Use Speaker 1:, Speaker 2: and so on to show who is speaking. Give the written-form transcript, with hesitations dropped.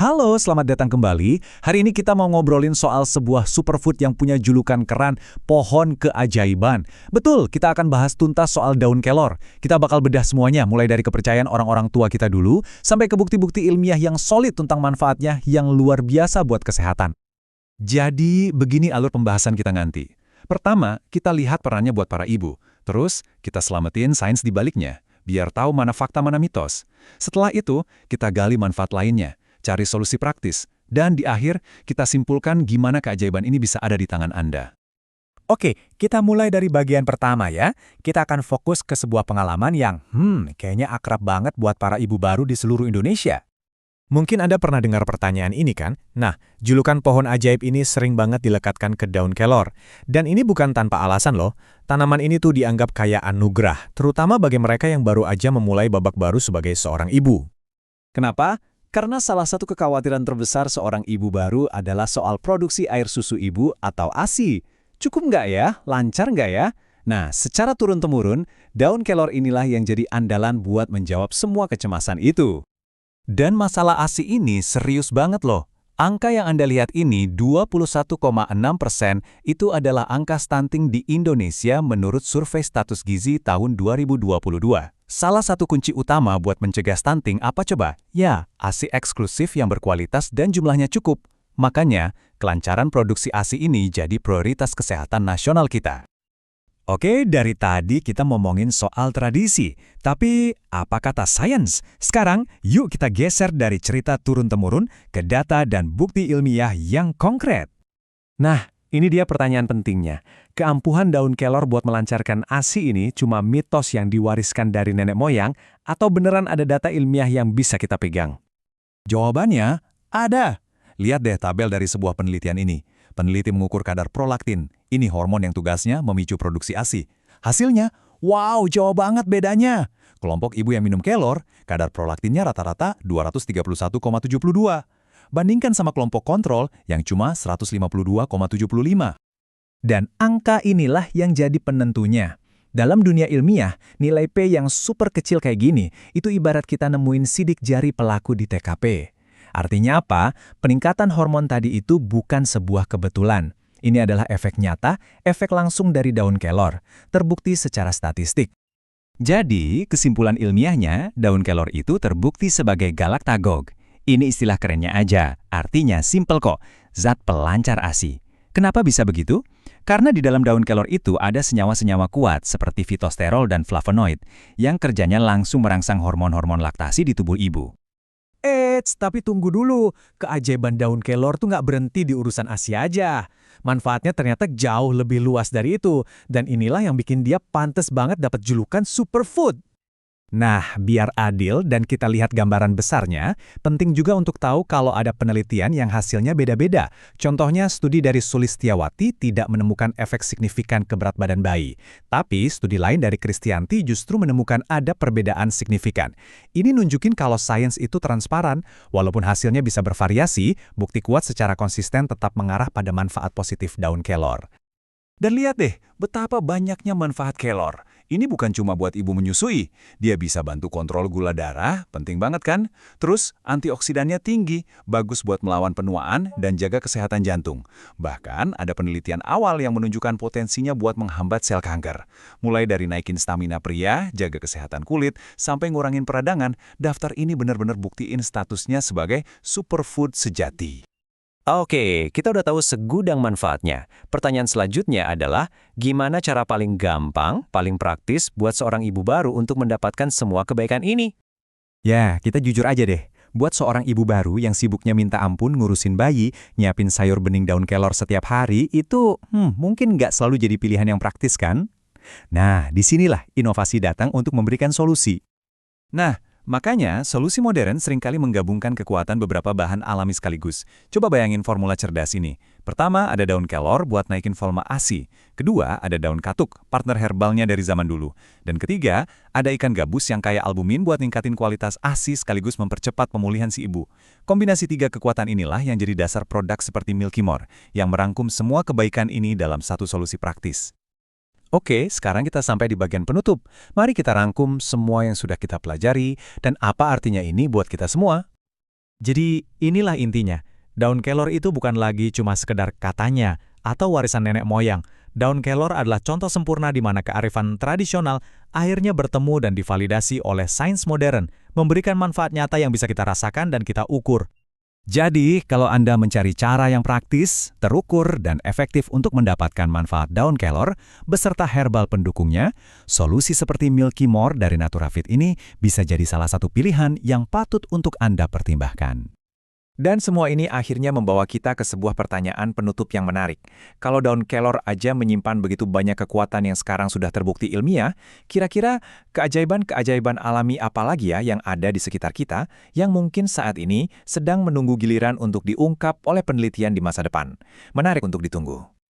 Speaker 1: Halo, selamat datang kembali. Hari ini kita mau ngobrolin soal sebuah superfood yang punya julukan keren, pohon keajaiban. Betul, kita akan bahas tuntas soal daun kelor. Kita bakal bedah semuanya, mulai dari kepercayaan orang-orang tua kita dulu, sampai ke bukti-bukti ilmiah yang solid tentang manfaatnya yang luar biasa buat kesehatan. Jadi, begini alur pembahasan kita nanti. Pertama, kita lihat perannya buat para ibu. Terus, kita selamatin sains di baliknya, biar tahu mana fakta mana mitos. Setelah itu, kita gali manfaat lainnya, cari solusi praktis, dan di akhir kita simpulkan gimana keajaiban ini bisa ada di tangan Anda.
Speaker 2: Oke, kita mulai dari bagian pertama ya. Kita akan fokus ke sebuah pengalaman yang, kayaknya akrab banget buat para ibu baru di seluruh Indonesia. Mungkin Anda pernah dengar pertanyaan ini kan? Nah, julukan pohon ajaib ini sering banget dilekatkan ke daun kelor. Dan ini bukan tanpa alasan loh. Tanaman ini tuh dianggap kayak anugerah, terutama bagi mereka yang baru aja memulai babak baru sebagai seorang ibu.
Speaker 1: Kenapa? Karena salah satu kekhawatiran terbesar seorang ibu baru adalah soal produksi air susu ibu atau ASI. Cukup nggak ya? Lancar nggak ya? Nah, secara turun-temurun, daun kelor inilah yang jadi andalan buat menjawab semua kecemasan itu. Dan masalah ASI ini serius banget loh. Angka yang Anda lihat ini, 21,6%, itu adalah angka stunting di Indonesia menurut survei status gizi tahun 2022. Salah satu kunci utama buat mencegah stunting apa coba? Ya, ASI eksklusif yang berkualitas dan jumlahnya cukup. Makanya, kelancaran produksi ASI ini jadi prioritas kesehatan nasional kita. Oke, dari tadi kita ngomongin soal tradisi. Tapi, apa kata sains? Sekarang, yuk kita geser dari cerita turun-temurun ke data dan bukti ilmiah yang konkret. Nah, ini dia pertanyaan pentingnya. Keampuhan daun kelor buat melancarkan ASI ini cuma mitos yang diwariskan dari nenek moyang atau beneran ada data ilmiah yang bisa kita pegang? Jawabannya, ada. Lihat deh tabel dari sebuah penelitian ini. Peneliti mengukur kadar prolaktin. Ini hormon yang tugasnya memicu produksi ASI. Hasilnya, wow, jauh banget bedanya. Kelompok ibu yang minum kelor, kadar prolaktinnya rata-rata 231,72. Bandingkan sama kelompok kontrol yang cuma 152,75. Dan angka inilah yang jadi penentunya. Dalam dunia ilmiah, nilai P yang super kecil kayak gini, itu ibarat kita nemuin sidik jari pelaku di TKP. Artinya apa? Peningkatan hormon tadi itu bukan sebuah kebetulan. Ini adalah efek nyata, efek langsung dari daun kelor, terbukti secara statistik. Jadi, kesimpulan ilmiahnya, daun kelor itu terbukti sebagai galaktagog. Ini istilah kerennya aja, artinya simple kok, zat pelancar ASI. Kenapa bisa begitu? Karena di dalam daun kelor itu ada senyawa-senyawa kuat seperti fitosterol dan flavonoid yang kerjanya langsung merangsang hormon-hormon laktasi di tubuh ibu.
Speaker 2: Tapi tunggu dulu. Keajaiban daun kelor tuh nggak berhenti di urusan ASI aja. Manfaatnya ternyata jauh lebih luas dari itu. Dan inilah yang bikin dia pantas banget dapat julukan superfood. Nah, biar adil dan kita lihat gambaran besarnya, penting juga untuk tahu kalau ada penelitian yang hasilnya beda-beda. Contohnya, studi dari Sulistiawati tidak menemukan efek signifikan ke berat badan bayi. Tapi, studi lain dari Kristianti justru menemukan ada perbedaan signifikan. Ini nunjukin kalau sains itu transparan. Walaupun hasilnya bisa bervariasi, bukti kuat secara konsisten tetap mengarah pada manfaat positif daun kelor.
Speaker 1: Dan lihat deh, betapa banyaknya manfaat kelor. Ini bukan cuma buat ibu menyusui. Dia bisa bantu kontrol gula darah, penting banget kan? Terus, antioksidannya tinggi, bagus buat melawan penuaan dan jaga kesehatan jantung. Bahkan, ada penelitian awal yang menunjukkan potensinya buat menghambat sel kanker. Mulai dari naikin stamina pria, jaga kesehatan kulit, sampai ngurangin peradangan, daftar ini benar-benar buktiin statusnya sebagai superfood sejati.
Speaker 3: Oke, kita udah tahu segudang manfaatnya. Pertanyaan selanjutnya adalah, gimana cara paling gampang, paling praktis buat seorang ibu baru untuk mendapatkan semua kebaikan ini?
Speaker 2: Ya, kita jujur aja deh. Buat seorang ibu baru yang sibuknya minta ampun ngurusin bayi, nyiapin sayur bening daun kelor setiap hari, itu mungkin nggak selalu jadi pilihan yang praktis kan? Nah, disinilah inovasi datang untuk memberikan solusi.
Speaker 1: Nah, makanya, solusi modern seringkali menggabungkan kekuatan beberapa bahan alami sekaligus. Coba bayangin formula cerdas ini. Pertama, ada daun kelor buat naikin volume ASI. Kedua, ada daun katuk, partner herbalnya dari zaman dulu. Dan ketiga, ada ikan gabus yang kaya albumin buat ningkatin kualitas ASI sekaligus mempercepat pemulihan si ibu. Kombinasi tiga kekuatan inilah yang jadi dasar produk seperti Milky More, yang merangkum semua kebaikan ini dalam satu solusi praktis. Oke, sekarang kita sampai di bagian penutup. Mari kita rangkum semua yang sudah kita pelajari dan apa artinya ini buat kita semua.
Speaker 2: Jadi inilah intinya, daun kelor itu bukan lagi cuma sekedar katanya atau warisan nenek moyang. Daun kelor adalah contoh sempurna di mana kearifan tradisional akhirnya bertemu dan divalidasi oleh sains modern, memberikan manfaat nyata yang bisa kita rasakan dan kita ukur.
Speaker 1: Jadi, kalau Anda mencari cara yang praktis, terukur, dan efektif untuk mendapatkan manfaat daun kelor beserta herbal pendukungnya, solusi seperti Milky More dari Naturafit ini bisa jadi salah satu pilihan yang patut untuk Anda pertimbangkan.
Speaker 3: Dan semua ini akhirnya membawa kita ke sebuah pertanyaan penutup yang menarik. Kalau daun kelor aja menyimpan begitu banyak kekuatan yang sekarang sudah terbukti ilmiah, kira-kira keajaiban-keajaiban alami apa lagi ya yang ada di sekitar kita yang mungkin saat ini sedang menunggu giliran untuk diungkap oleh penelitian di masa depan? Menarik untuk ditunggu.